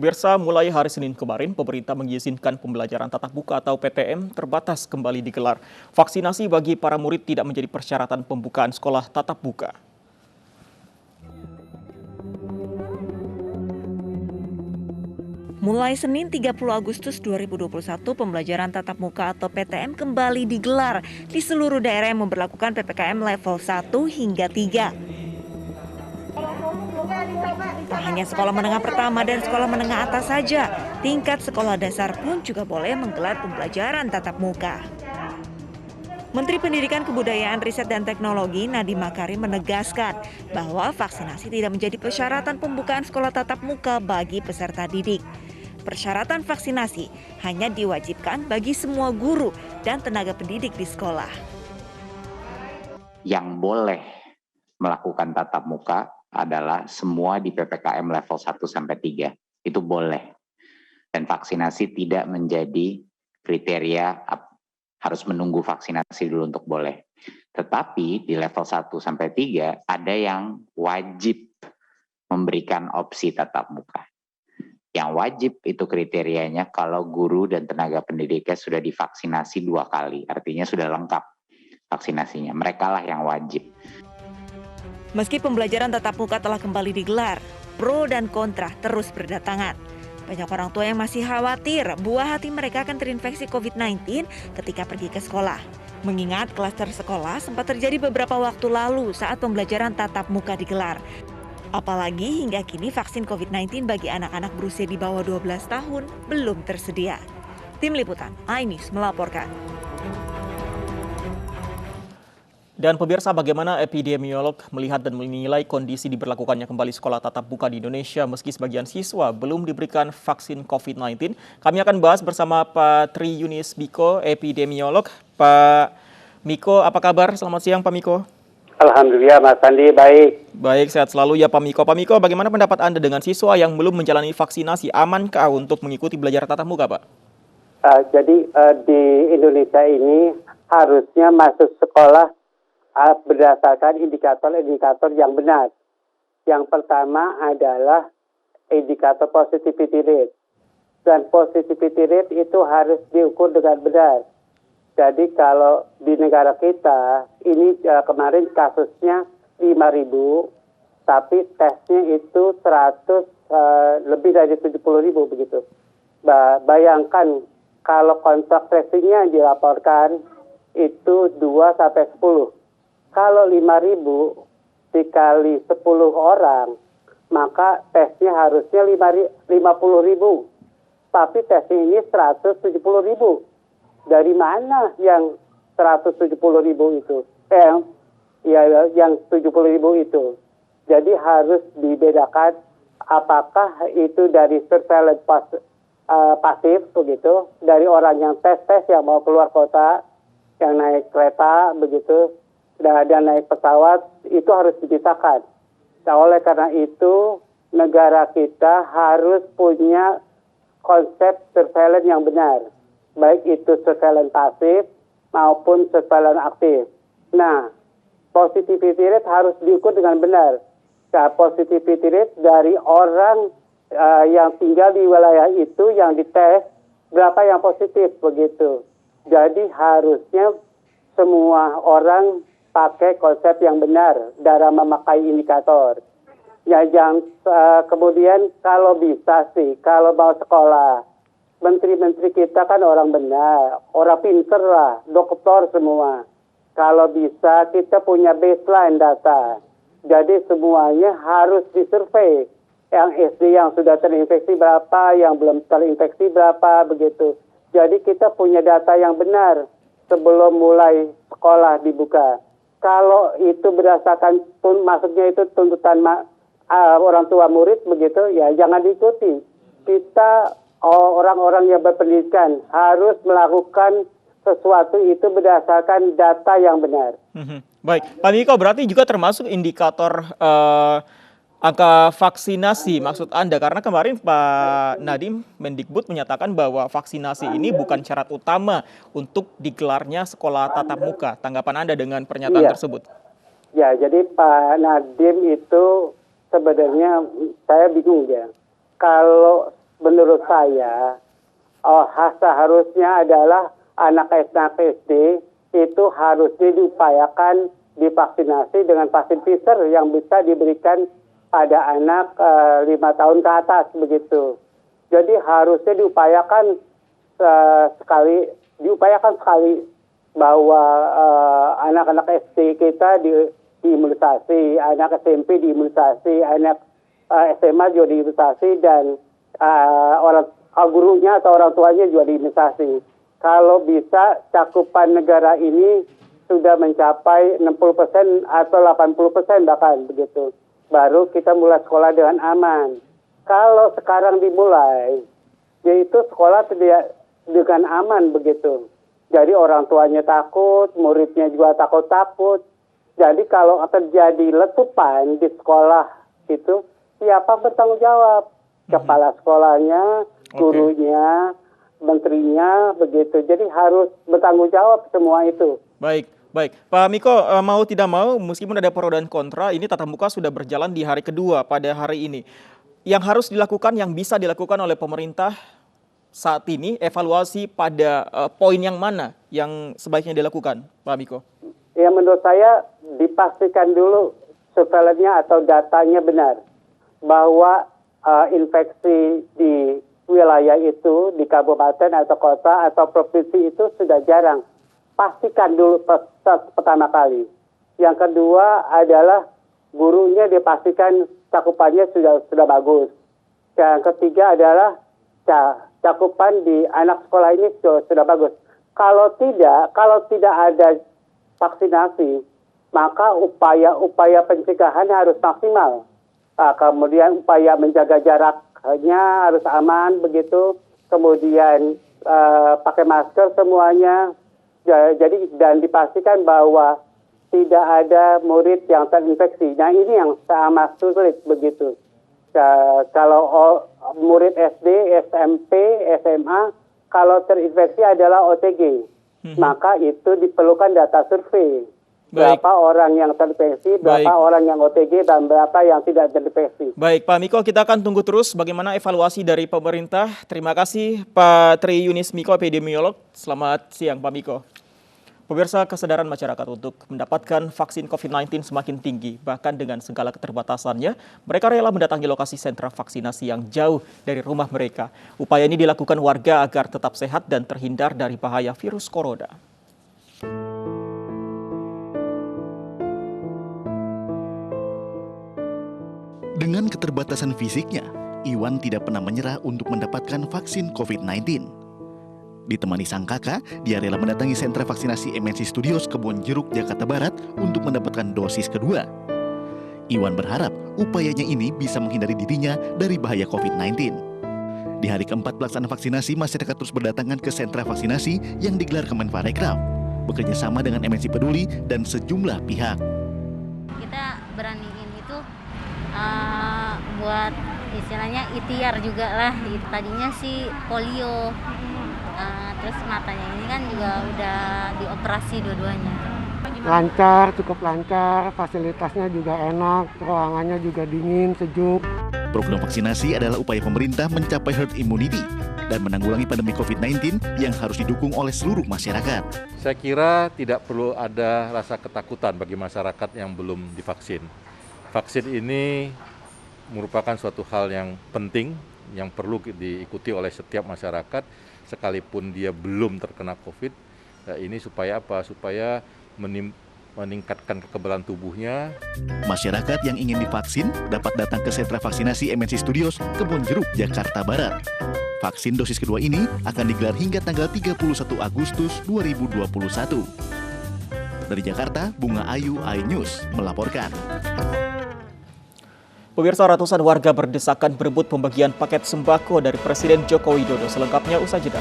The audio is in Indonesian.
Pemirsa, mulai hari Senin kemarin, pemerintah mengizinkan pembelajaran tatap muka atau PTM terbatas kembali digelar. Vaksinasi bagi para murid tidak menjadi persyaratan pembukaan sekolah tatap muka. Mulai Senin 30 Agustus 2021, pembelajaran tatap muka atau PTM kembali digelar di seluruh daerah yang memberlakukan PPKM level 1 hingga 3. Tak hanya sekolah menengah pertama dan sekolah menengah atas saja, tingkat sekolah dasar pun juga boleh menggelar pembelajaran tatap muka. Menteri Pendidikan Kebudayaan, Riset dan Teknologi Nadiem Makarim menegaskan bahwa vaksinasi tidak menjadi persyaratan pembukaan sekolah tatap muka bagi peserta didik. Persyaratan vaksinasi hanya diwajibkan bagi semua guru dan tenaga pendidik di sekolah. Yang boleh melakukan tatap muka adalah semua di PPKM level 1 sampai 3. Itu boleh. Dan vaksinasi tidak menjadi kriteria harus menunggu vaksinasi dulu untuk boleh. Tetapi di level 1 sampai 3 ada yang wajib memberikan opsi tatap muka. Yang wajib itu kriterianya kalau guru dan tenaga pendidiknya sudah divaksinasi 2 kali. Artinya sudah lengkap vaksinasinya. Mereka lah yang wajib. Meski pembelajaran tatap muka telah kembali digelar, pro dan kontra terus berdatangan. Banyak orang tua yang masih khawatir buah hati mereka akan terinfeksi COVID-19 ketika pergi ke sekolah. Mengingat klaster sekolah sempat terjadi beberapa waktu lalu saat pembelajaran tatap muka digelar. Apalagi hingga kini vaksin COVID-19 bagi anak-anak berusia di bawah 12 tahun belum tersedia. Tim Liputan iNews melaporkan. Dan pemirsa, bagaimana epidemiolog melihat dan menilai kondisi diberlakukannya kembali sekolah tatap muka di Indonesia meski sebagian siswa belum diberikan vaksin COVID-19? Kami akan bahas bersama Pak Tri Yunis Miko, epidemiolog. Pak Miko, apa kabar? Selamat siang Pak Miko. Alhamdulillah Mas Andi, baik. Baik, sehat selalu ya Pak Miko. Pak Miko, bagaimana pendapat Anda dengan siswa yang belum menjalani vaksinasi? Amankah untuk mengikuti belajar tatap muka, Pak? Jadi di Indonesia ini harusnya masuk sekolah berdasarkan indikator-indikator yang benar. Yang pertama adalah indikator positivity rate. Dan positivity rate itu harus diukur dengan benar. Jadi kalau di negara kita, ini kemarin kasusnya 5.000, tapi tesnya itu 100, lebih dari 70.000 begitu. Bayangkan kalau kontak tracingnya dilaporkan itu 2 sampai 10. Kalau 5.000 dikali 10 orang, maka tesnya harusnya 50.000. Tapi tesnya ini 170.000. Dari mana yang 170.000 itu? Yang 70.000 itu. Jadi harus dibedakan apakah itu dari surveillance pasif begitu, dari orang yang tes yang mau keluar kota, yang naik kereta begitu, dan naik pesawat, itu harus dipisahkan. Nah, oleh karena itu, negara kita harus punya konsep surveillance yang benar. Baik itu surveillance pasif maupun surveillance aktif. Nah, positivity rate harus diukur dengan benar. Nah, positivity rate dari orang yang tinggal di wilayah itu yang dites, berapa yang positif begitu. Jadi harusnya semua orang pakai konsep yang benar dalam memakai indikator. Ya, kemudian kalau bisa sih, kalau mau sekolah, menteri-menteri kita kan orang benar, orang pinter lah, dokter semua. Kalau bisa kita punya baseline data. Jadi semuanya harus disurvei. Yang SD yang sudah terinfeksi berapa, yang belum terinfeksi berapa, begitu. Jadi kita punya data yang benar sebelum mulai sekolah dibuka. Kalau itu berdasarkan masuknya itu tuntutan orang tua murid begitu, ya jangan diikuti. Kita orang-orang yang berpendidikan harus melakukan sesuatu itu berdasarkan data yang benar. Baik, Pak Miko, berarti juga termasuk indikator angka vaksinasi maksud Anda, karena kemarin Pak Nadiem Mendikbud menyatakan bahwa vaksinasi ini bukan syarat utama untuk digelarnya sekolah tatap muka. Tanggapan Anda dengan pernyataan tersebut? Ya, jadi Pak Nadiem itu sebenarnya saya bingung ya. Kalau menurut saya seharusnya adalah anak SD itu harusnya diupayakan divaksinasi dengan vaksin Pfizer yang bisa diberikan pada anak 5 tahun ke atas begitu. Jadi harusnya diupayakan sekali bahwa anak-anak SD kita diimunisasi, anak SMP diimunisasi, anak SMA juga diimunisasi, dan orang gurunya atau orang tuanya juga diimunisasi. Kalau bisa cakupan negara ini sudah mencapai 60% atau 80% bahkan begitu, baru kita mulai sekolah dengan aman. Kalau sekarang dimulai, yaitu sekolah tidak dengan aman begitu. Jadi orang tuanya takut, muridnya juga takut-takut. Jadi kalau terjadi letupan di sekolah itu, siapa bertanggung jawab? Kepala sekolahnya, gurunya, menterinya, begitu. Jadi harus bertanggung jawab semua itu. Baik. Pak Miko, mau tidak mau, meskipun ada pro dan kontra, ini tatap muka sudah berjalan di hari kedua pada hari ini. Yang harus dilakukan, yang bisa dilakukan oleh pemerintah saat ini, evaluasi pada poin yang mana yang sebaiknya dilakukan, Pak Miko? Ya, menurut saya dipastikan dulu surveillance-nya atau datanya benar, bahwa infeksi di wilayah itu, di kabupaten atau kota atau provinsi itu sudah jarang. Pastikan dulu pertama kali. Yang kedua adalah gurunya dipastikan cakupannya sudah bagus. Yang ketiga adalah cakupan di anak sekolah ini sudah bagus. Kalau tidak ada vaksinasi, maka upaya pencegahan harus maksimal. Kemudian upaya menjaga jaraknya harus aman begitu. Kemudian pakai masker semuanya. Jadi dan dipastikan bahwa tidak ada murid yang terinfeksi. Nah, ini yang amat sulit begitu. Kalau murid SD, SMP, SMA, kalau terinfeksi adalah OTG, maka itu diperlukan data survei. Berapa orang yang terinfeksi, berapa orang yang OTG, dan berapa yang tidak terinfeksi. Baik, Pak Miko, kita akan tunggu terus bagaimana evaluasi dari pemerintah. Terima kasih, Pak Tri Yunis Miko, epidemiolog. Selamat siang, Pak Miko. Pemirsa, kesadaran masyarakat untuk mendapatkan vaksin COVID-19 semakin tinggi. Bahkan dengan segala keterbatasannya, mereka rela mendatangi lokasi sentra vaksinasi yang jauh dari rumah mereka. Upaya ini dilakukan warga agar tetap sehat dan terhindar dari bahaya virus corona. Dengan keterbatasan fisiknya, Iwan tidak pernah menyerah untuk mendapatkan vaksin COVID-19. Ditemani sang kakak, dia rela mendatangi sentra vaksinasi MNC Studios Kebon Jeruk, Jakarta Barat untuk mendapatkan dosis kedua. Iwan berharap upayanya ini bisa menghindari dirinya dari bahaya COVID-19. Di hari keempat pelaksanaan vaksinasi, masyarakat terus berdatangan ke sentra vaksinasi yang digelar Kemenparekraf, bekerja sama dengan MNC Peduli dan sejumlah pihak. Kita beraniin itu buat istilahnya ikhtiar juga lah. Tadinya sih polio. Terus matanya ini kan juga udah dioperasi dua-duanya. Lancar, cukup lancar, fasilitasnya juga enak, ruangannya juga dingin, sejuk. Program vaksinasi adalah upaya pemerintah mencapai herd immunity dan menanggulangi pandemi COVID-19 yang harus didukung oleh seluruh masyarakat. Saya kira tidak perlu ada rasa ketakutan bagi masyarakat yang belum divaksin. Vaksin ini merupakan suatu hal yang penting, yang perlu diikuti oleh setiap masyarakat, sekalipun dia belum terkena COVID. Ini supaya apa? Supaya meningkatkan kekebalan tubuhnya. Masyarakat yang ingin divaksin dapat datang ke sentra vaksinasi MNC Studios Kebon Jeruk, Jakarta Barat. Vaksin dosis kedua ini akan digelar hingga tanggal 31 Agustus 2021. Dari Jakarta, Bunga Ayu, iNews melaporkan. Pemirsa, ratusan warga berdesakan berebut pembagian paket sembako dari Presiden Joko Widodo. Selengkapnya usai jeda.